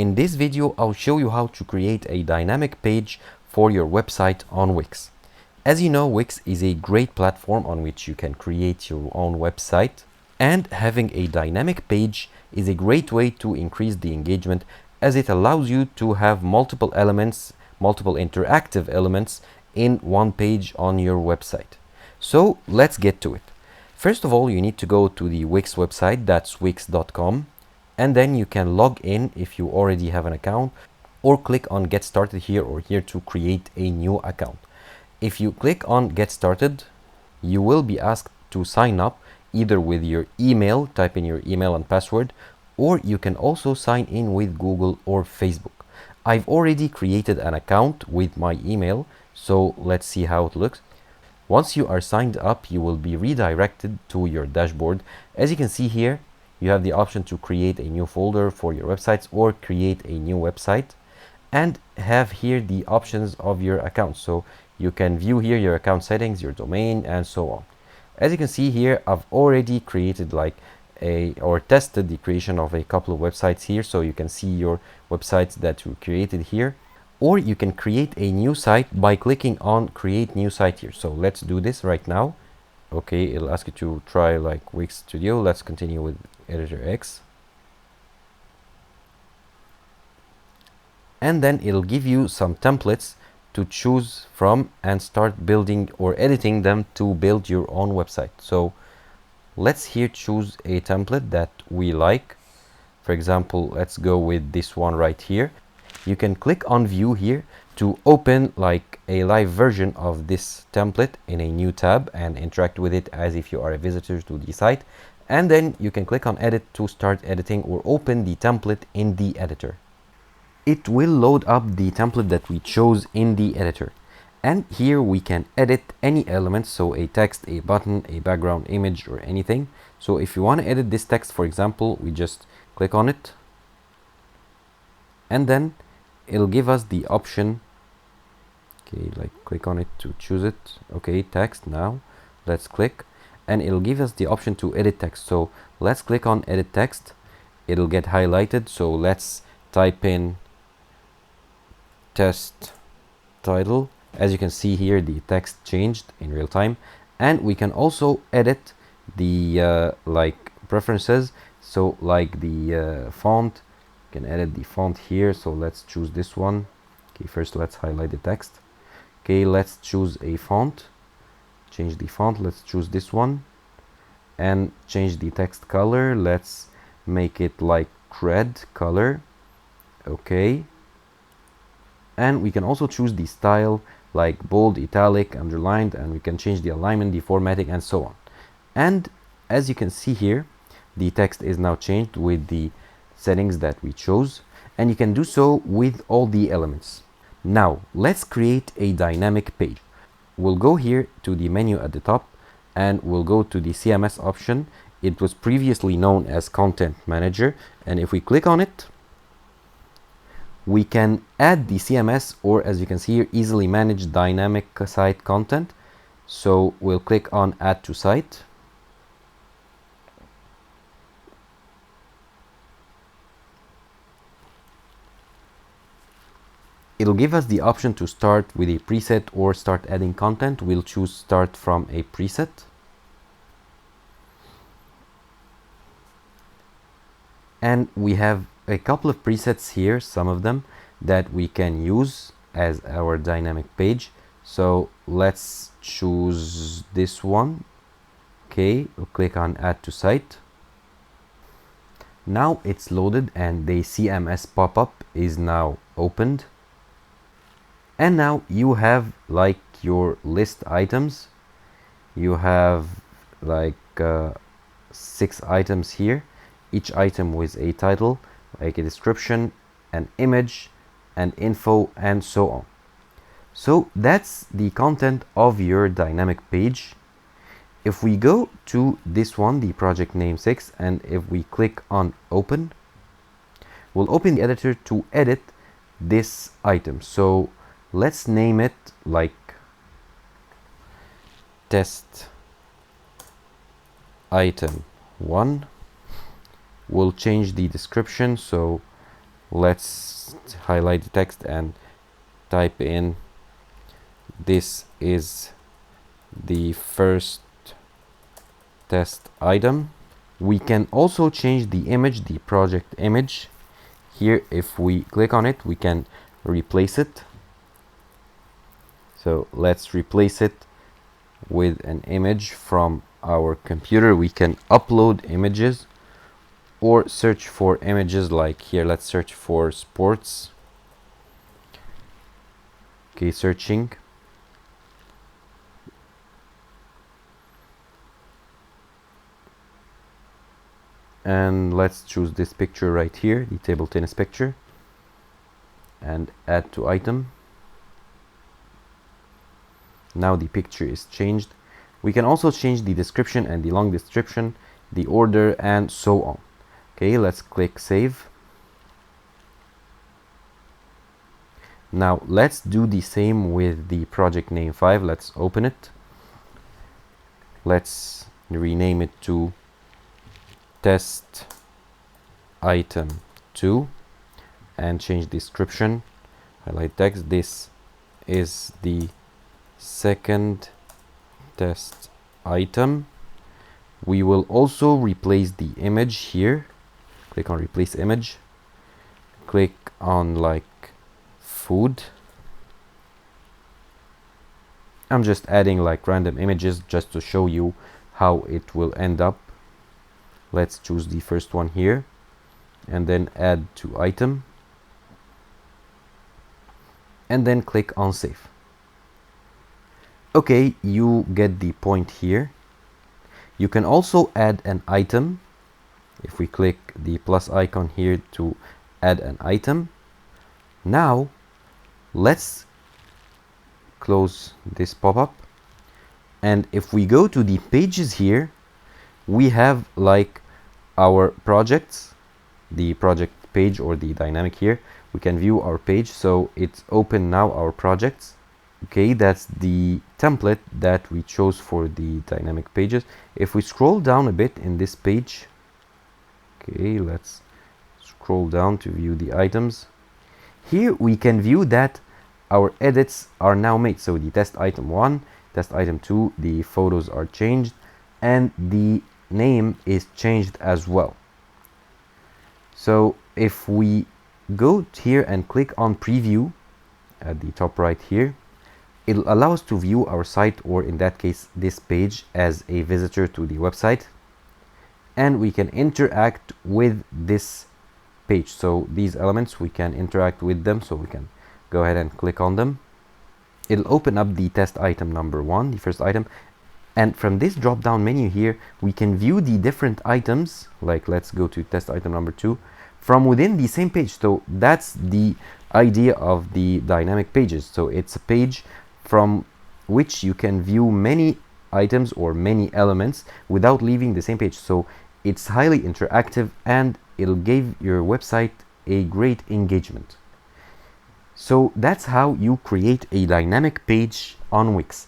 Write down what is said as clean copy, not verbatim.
In this video, I'll show you how to create a dynamic page for your website on Wix. As you know, Wix is a great platform on which you can create your own website, and having a dynamic page is a great way to increase the engagement as it allows you to have multiple elements, multiple interactive elements in one page on your website. So let's get to it. First of all, you need to go to the Wix website, that's wix.com. And then you can log in if you already have an account, or click on get started here or here to create a new account. If you click on get started, you will be asked to sign up either with your email, type in your email and password, or you can also sign in with Google or Facebook. I've already created an account with my email, so let's see how it looks. Once you are signed up, you will be redirected to your dashboard. As you can see here, you have the option to create a new folder for your websites or create a new website, and have here the options of your account. So you can view here your account settings, your domain, and so on. As you can see here, I've already created or tested the creation of a couple of websites here. So you can see your websites that you created here, or you can create a new site by clicking on create new site here. So let's do this right now. Okay, it'll ask you to try like Wix Studio. Let's continue with Editor X. And then it'll give you some templates to choose from and start building or editing them to build your own website. So let's here choose a template that we like. For example, let's go with this one right here. You can click on view here to open like a live version of this template in a new tab and interact with it as if you are a visitor to the site. And then you can click on edit to start editing or open the template in the editor. It will load up the template that we chose in the editor. And here we can edit any elements, so a text, a button, a background image, or anything. So if you want to edit this text, for example, we just click on it. And then it'll give us the option. Okay, like click on it to choose it. Okay, text now. Let's click. And it'll give us the option to edit text. So let's click on edit text. It'll get highlighted. So let's type in test title. As you can see here, the text changed in real time. And we can also edit the like preferences. So like the font, you can edit the font here. So let's choose this one. Okay, first let's highlight the text. Okay, let's choose a font. Change the font. Let's choose this one and change the text color. Let's make it like red color. Okay, and we can also choose the style like bold, italic, underlined, and we can change the alignment, the formatting, and so on. And as you can see here, the text is now changed with the settings that we chose, and you can do so with all the elements. Now let's create a dynamic page. We'll go here to the menu at the top and we'll go to the CMS option. It was previously known as Content Manager, and if we click on it, we can add the CMS, or as you can see here, easily manage dynamic site content. So we'll click on add to site. It'll give us the option to start with a preset or start adding content. We'll choose start from a preset. And we have a couple of presets here, some of them that we can use as our dynamic page. So let's choose this one. Okay, we'll click on add to site. Now it's loaded and the CMS pop-up is now opened. And now you have like your list items. You have like 6 items here, each item with a title, like a description, an image, and info, and so on. So that's the content of your dynamic page. If we go to this one, the project name 6, and if we click on open, we'll open the editor to edit this item. So let's name it like test item 1. We'll change the description, so Let's highlight the text and type in, this is the first test item. We can also change the image, the project image. Here, if we click on it, we can replace it. So let's replace it with an image from our computer. We can upload images or search for images, like here, let's search for sports. Okay, searching. And let's choose this picture right here, the table tennis picture, and add to item. Now the picture is changed. We can also change the description and the long description, the order, and so on. Okay, let's click save. Now let's do the same with the project name 5. Let's open it. Let's rename it to test item 2 and change description. Highlight text. This is the second test item. We will also replace the image here. Click on replace image. Click on like food. I'm just adding like random images just to show you how it will end up. Let's choose the first one here and then add to item and then click on save. Okay, you get the point here. You can also add an item. If we click the plus icon here to add an item. Now let's close this pop-up, and if we go to the pages here, we have like our projects, the project page or the dynamic here. We can view our page, so it's open now, our projects. Okay, that's the template that we chose for the dynamic pages. If we scroll down a bit in this page, okay, let's scroll down to view the items. Here we can view that our edits are now made. So the test item 1, test item 2, the photos are changed and the name is changed as well. So if we go here and click on preview at the top right here, it'll allow us to view our site, or in that case this page, as a visitor to the website, and we can interact with this page. So these elements, we can interact with them, so we can go ahead and click on them. It'll open up the test item number 1, the first item, and from this drop down menu here we can view the different items. Like let's go to test item number 2 from within the same page. So that's the idea of the dynamic pages. So it's a page from which you can view many items or many elements without leaving the same page. So it's highly interactive and it'll give your website a great engagement. So that's how you create a dynamic page on Wix.